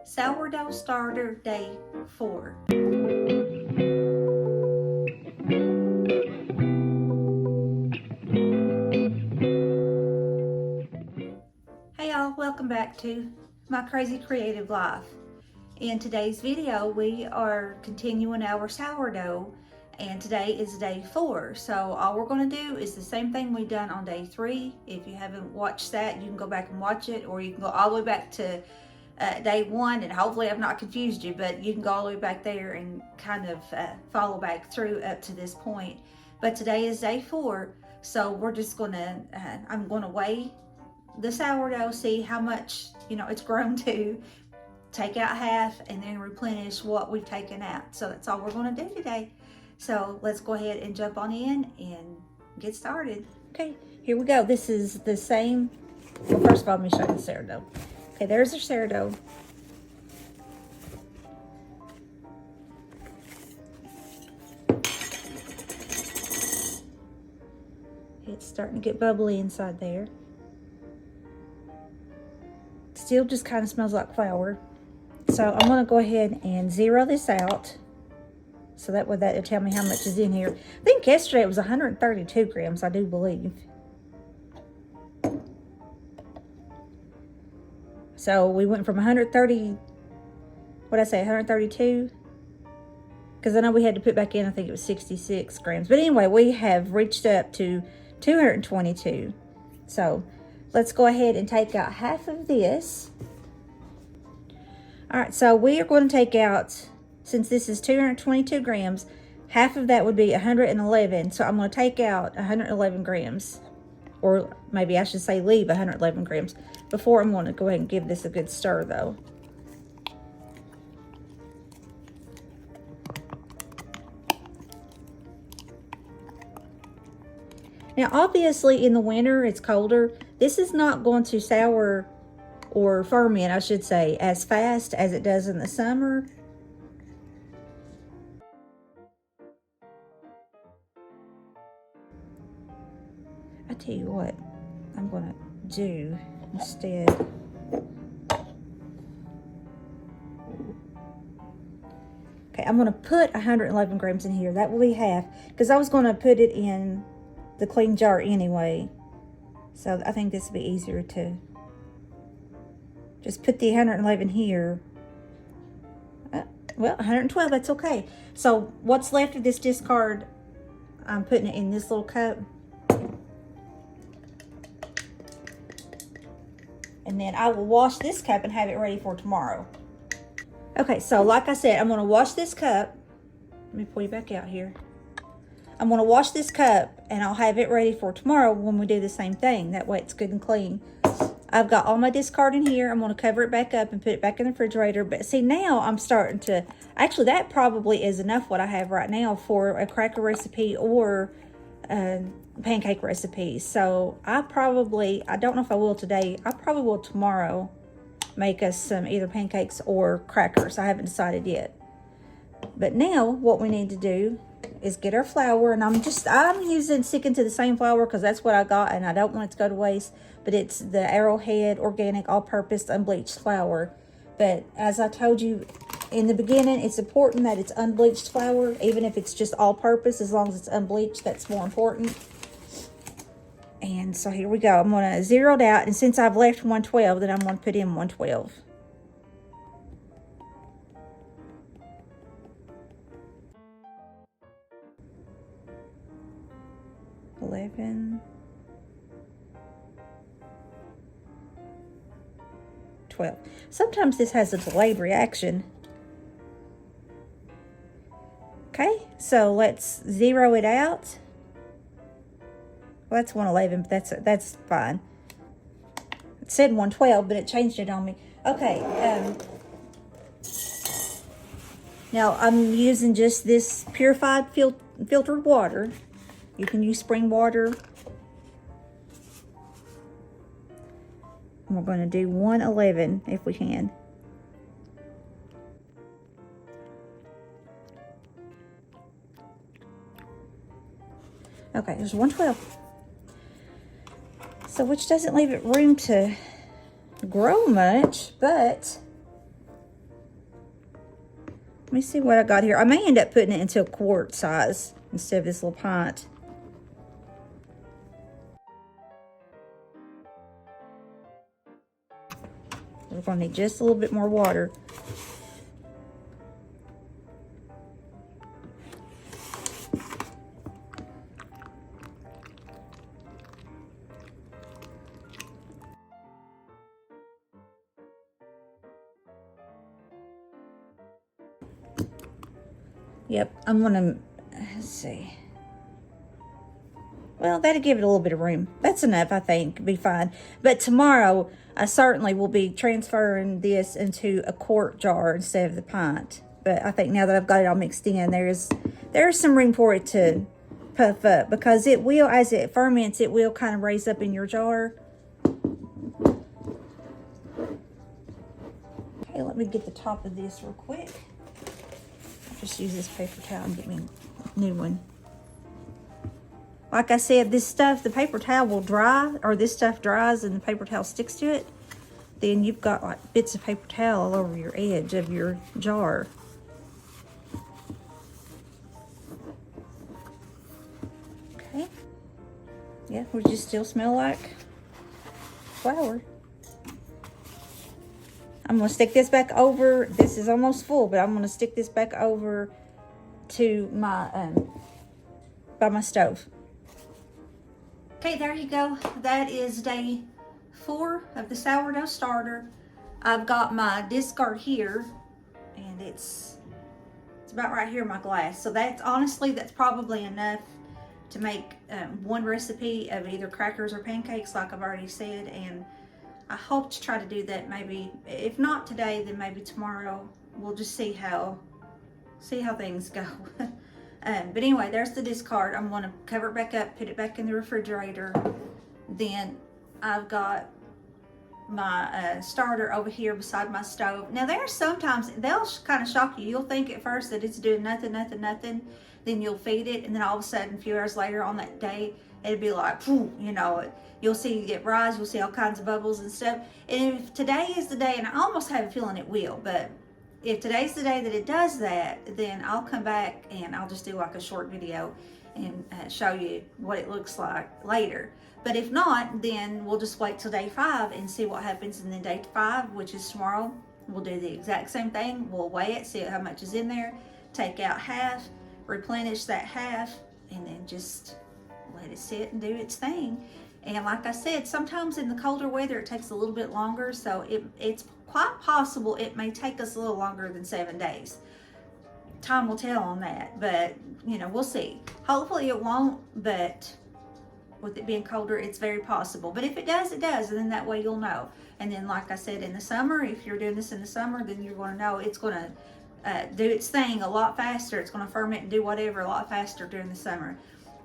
Sourdough Starter Day 4. Hey y'all, welcome back to my crazy creative life. In today's video, we are continuing our sourdough, and today is day 4. So all we're going to do is the same thing we've done on day 3. If you haven't watched that, you can go back and watch it, or you can go all the way back to day 1, and hopefully I've not confused you, but you can go all the way back there and kind of follow back through up to this point. But today is day 4, so we're just gonna I'm gonna weigh the sourdough, see how much it's grown to, take out half, and then replenish what we've taken out. So that's all we're going to do today. So let's go ahead and jump on in and get started. Okay, here we go. This is the same. Well, first of all, let me show you the sourdough. Okay, there's the sourdough. It's starting to get bubbly inside there. Still just kind of smells like flour. So I'm going to go ahead and zero this out. So that way that'll tell me how much is in here. I think yesterday it was 132 grams, I do believe. So we went from 130, what did I say, 132? Because I know we had to put back in, I think it was 66 grams. But anyway, we have reached up to 222. So let's go ahead and take out half of this. All right, so we are going to take out, since this is 222 grams, half of that would be 111. So I'm going to take out 111 grams, or maybe I should say leave 111 grams. Before, I'm going to go ahead and give this a good stir though. Now, obviously in the winter, it's colder. This is not going to sour or ferment, I should say, as fast as it does in the summer. I tell you what, I'm going to do instead. Okay, I'm going to put 111 grams in here. That will be half, because I was going to put it in the clean jar anyway. So I think this will be easier to just put the 111 here. Well, 112, that's okay. So what's left of this discard, I'm putting it in this little cup. And then I will wash this cup and have it ready for tomorrow. Okay, so like I said, I'm going to wash this cup. Let me pull you back out here. I'm going to wash this cup and I'll have it ready for tomorrow when we do the same thing. That way it's good and clean. I've got all my discard in here. I'm going to cover it back up and put it back in the refrigerator. But see, now I'm starting to, actually that probably is enough what I have right now for a cracker recipe or pancake recipe. So I don't know if I will today. I probably will tomorrow make us some either pancakes or crackers. I haven't decided yet. But now what we need to do is get our flour, and I'm sticking to the same flour because that's what I got and I don't want it to go to waste. But it's the Arrowhead organic all-purpose unbleached flour. But as I told you in the beginning, it's important that it's unbleached flour, even if it's just all-purpose. As long as it's unbleached, that's more important. And so here we go. I'm going to zero it out, and since I've left 112, then I'm going to put in 112. $11, $12. Sometimes this has a delayed reaction. Okay, so let's zero it out. Well, that's 111, but that's fine. It said 112, but it changed it on me. Okay, now I'm using just this purified filtered water. You can use spring water. And we're going to do 111 if we can. Okay, there's 112. So which doesn't leave it room to grow much, but me see what I got here. I may end up putting it into a quart size instead of this little pint. We're going to need just a little bit more water. Yep, I'm gonna, let's see. Well, that'll give it a little bit of room. That's enough, I think, be fine. But tomorrow, I certainly will be transferring this into a quart jar instead of the pint. But I think now that I've got it all mixed in, there's some room for it to puff up, because it will, as it ferments, it will kind of raise up in your jar. Okay, let me get the top of this real quick. I'll just use this paper towel and get me a new one. Like I said, this stuff, the paper towel will dry, or this stuff dries and the paper towel sticks to it. Then you've got like bits of paper towel all over your edge of your jar. Okay. Yeah, would you still smell like flour? I'm going to stick this back over. This is almost full, but I'm going to stick this back over to my, by my stove. Okay, there you go. That is day 4 of the sourdough starter. I've got my discard here, and it's about right here in my glass. So that's, honestly, that's probably enough to make one recipe of either crackers or pancakes, like I've already said. And I hope to try to do that maybe, if not today, then maybe tomorrow. We'll just see how things go. But anyway, there's the discard. I'm going to cover it back up, put it back in the refrigerator. Then I've got my starter over here beside my stove. Now, there's sometimes, they'll kind of shock you. You'll think at first that it's doing nothing. Then you'll feed it, and then all of a sudden, a few hours later on that day, it'll be like, you know, you'll see it rise. You'll see all kinds of bubbles and stuff. And if today is the day, and I almost have a feeling it will, but if today's the day that it does that, then I'll come back and I'll just do like a short video and show you what it looks like later. But if not, then we'll just wait till day 5 and see what happens. And then day 5, which is tomorrow, we'll do the exact same thing. We'll weigh it, see how much is in there, take out half, replenish that half, and then just let it sit and do its thing. And like I said, sometimes in the colder weather, it takes a little bit longer. So it's quite possible it may take us a little longer than 7 days. Time will tell on that, but you know, we'll see. Hopefully it won't, but with it being colder, it's very possible. But if it does, it does, and then that way you'll know. And then, like I said, in the summer, if you're doing this in the summer, then you're going to know it's going to do its thing a lot faster. It's going to ferment and do whatever a lot faster during the summer.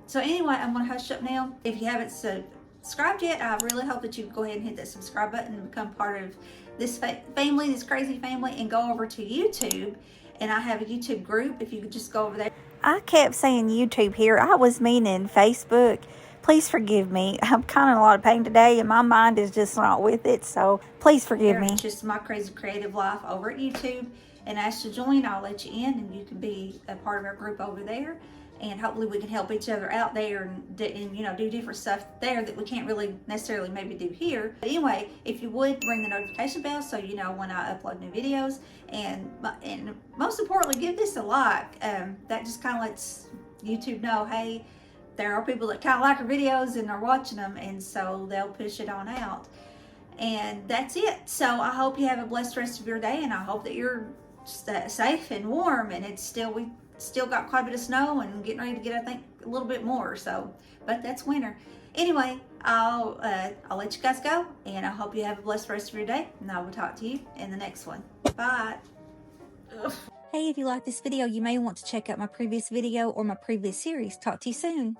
So anyway, I'm going to hush up now. If you haven't subscribed yet, I really hope that you go ahead and hit that subscribe button and become part of this family, this crazy family, and go over to YouTube. And I have a YouTube group, if you could just go over there. I kept saying YouTube here. I was meaning Facebook. Please forgive me. I'm kind of in a lot of pain today, and my mind is just not with it. So please forgive me. It's just my crazy creative life over at YouTube. And ask to join, I'll let you in, and you can be a part of our group over there. And hopefully we can help each other out there and you know, do different stuff there that we can't really necessarily maybe do here. But anyway, if you would, ring the notification bell so you know when I upload new videos. And most importantly, give this a like. That just kind of lets YouTube know, hey, there are people that kind of like our videos and are watching them, and so they'll push it on out. And that's it. So I hope you have a blessed rest of your day, and I hope that you're safe and warm. And it's we still got quite a bit of snow and getting ready to get, I think, a little bit more. So, but that's winter. Anyway, I'll let you guys go, and I hope you have a blessed rest of your day, and I will talk to you in the next one. Bye. Ugh. Hey, if you like this video, you may want to check out my previous video or my previous series. Talk to you soon.